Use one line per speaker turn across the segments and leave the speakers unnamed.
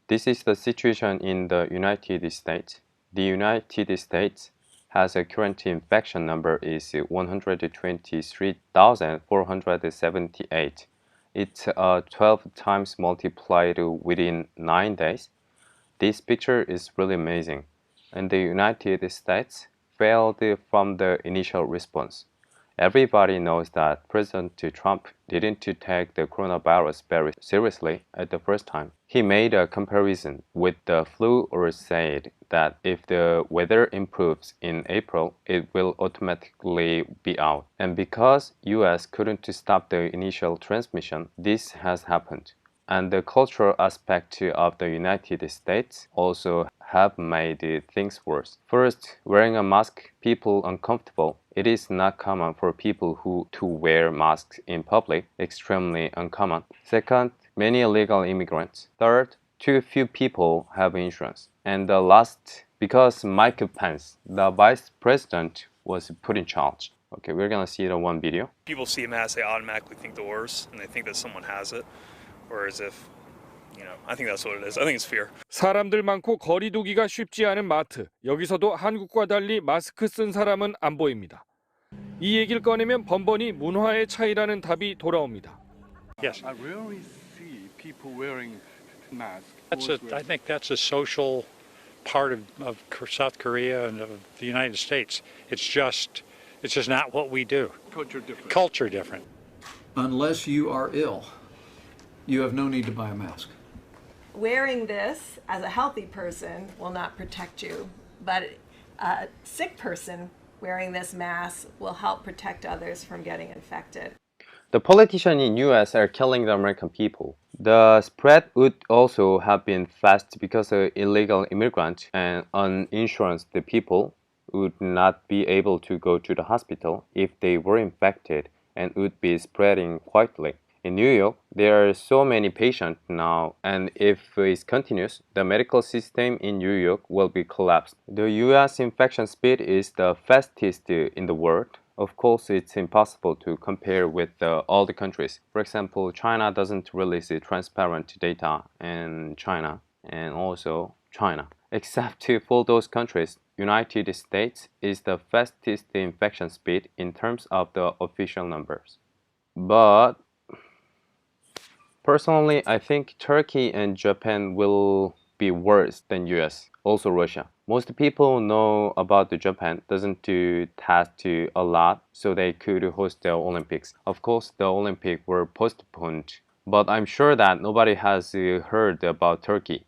This is the situation in the United States. The United States has a current infection number is 123,478. It's 12 times multiplied within 9 days. This picture is really amazing. And the United States failed from the initial response. Everybody knows that President Trump didn't take the coronavirus very seriously at the first time. He made a comparison with the flu or said that if the weather improves in April, it will automatically be out. And because US couldn't stop the initial transmission, this has happened. And the cultural aspect of the United States also have made things worse. First, wearing a mask people uncomfortable. It is not common for people to wear masks in public, extremely uncommon. Second, many illegal immigrants. Third, too few people have insurance. And the last, because Mike Pence, the vice president, was put in charge. Okay, we're gonna see the one video.
People see a mask, they automatically think the worst, and they think that someone has it. Whereas if, I think that's what it is. I think it's fear.
사람들 많고 거리 두기가 쉽지 않은 마트. 여기서도 한국과 달리 마스크 쓴 사람은 안 보입니다. 이 얘기를 꺼내면 번번이 문화의 차이라는 답이 돌아옵니다.
Yes. I rarely see people wearing masks.
I think that's a social part of South Korea and of the United States. It's just not what we do. Culture different.
Unless you are ill, you have no need to buy a mask.
Wearing this as a healthy person will not protect you, but a sick person wearing this mask will help protect others from getting infected.
The politicians in US are killing the American people. The spread would also have been fast because of illegal immigrants and uninsured people would not be able to go to the hospital if they were infected and would be spreading quietly. In New York, there are so many patients now, and if it continues, the medical system in New York will be collapsed. The US infection speed is the fastest in the world. Of course, it's impossible to compare with all the countries. For example, China doesn't release transparent data in China, and also China. Except for those countries, United States is the fastest infection speed in terms of the official numbers. But personally, I think Turkey and Japan will be worse than US, also Russia. Most people know about the Japan doesn't do test a lot, so they could host the Olympics. Of course, the Olympics were postponed, but I'm sure that nobody has heard about Turkey.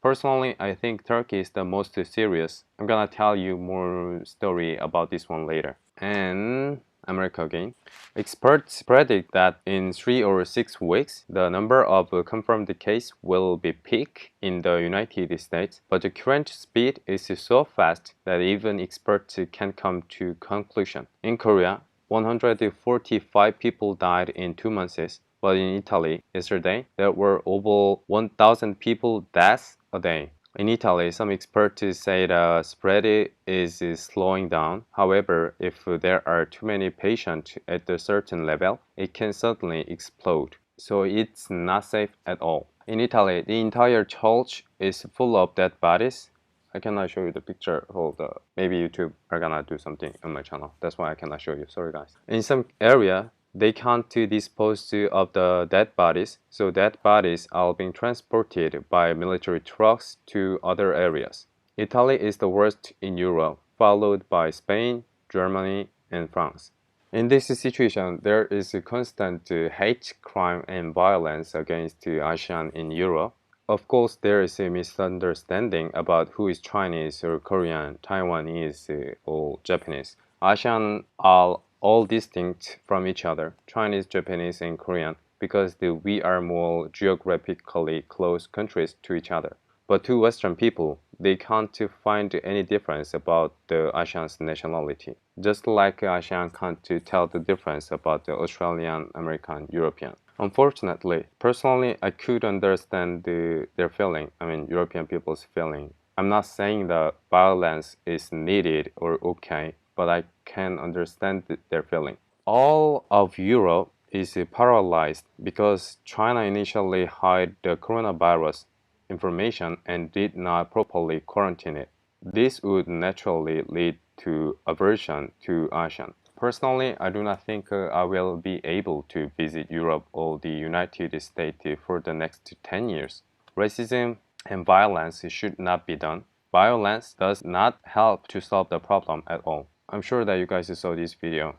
Personally, I think Turkey is the most serious. I'm gonna tell you more story about this one later. And America again. Experts predict that in 3 or 6 weeks, the number of confirmed cases will be peak in the United States, but the current speed is so fast that even experts can come to conclusion. In Korea, 145 people died in 2 months, but in Italy, yesterday, there were over 1,000 people deaths a day. In Italy, some experts say the spread is slowing down. However, if there are too many patients at a certain level, it can suddenly explode. So it's not safe at all. In Italy, the entire church is full of dead bodies. I cannot show you the picture. Hold up. Maybe YouTube are gonna do something on my channel. That's why I cannot show you. Sorry guys. In some area, they can't dispose of the dead bodies, so dead bodies are being transported by military trucks to other areas. Italy is the worst in Europe, followed by Spain, Germany, and France. In this situation, there is a constant hate crime and violence against ASEAN in Europe. Of course, there is a misunderstanding about who is Chinese or Korean, Taiwanese, or Japanese. ASEAN are all distinct from each other, Chinese, Japanese, and Korean, because we are more geographically close countries to each other. But to Western people, they can't find any difference about the ASEAN's nationality. Just like ASEAN can't tell the difference about the Australian, American, European. Unfortunately, personally, I could understand their feeling, European people's feeling. I'm not saying that violence is needed or okay, but I can understand their feeling. All of Europe is paralyzed because China initially hid the coronavirus information and did not properly quarantine it. This would naturally lead to aversion to ASEAN. Personally, I do not think I will be able to visit Europe or the United States for the next 10 years. Racism and violence should not be done. Violence does not help to solve the problem at all. I'm sure that you guys saw this video,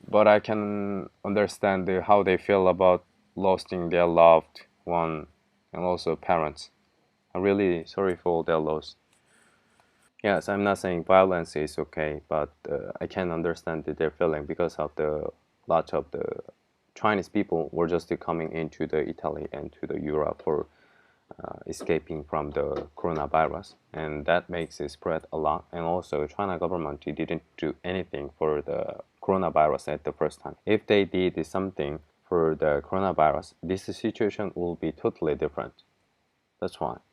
but I can understand how they feel about losing their loved one and also parents. I'm really sorry for their loss. Yes, I'm not saying violence is okay, but I can understand their feeling because of the lot of the Chinese people were just coming into the Italy and to the Europe for escaping from the coronavirus, and that makes it spread a lot. And also, China government didn't do anything for the coronavirus at the first time. If they did something for the coronavirus, this situation will be totally different. That's why.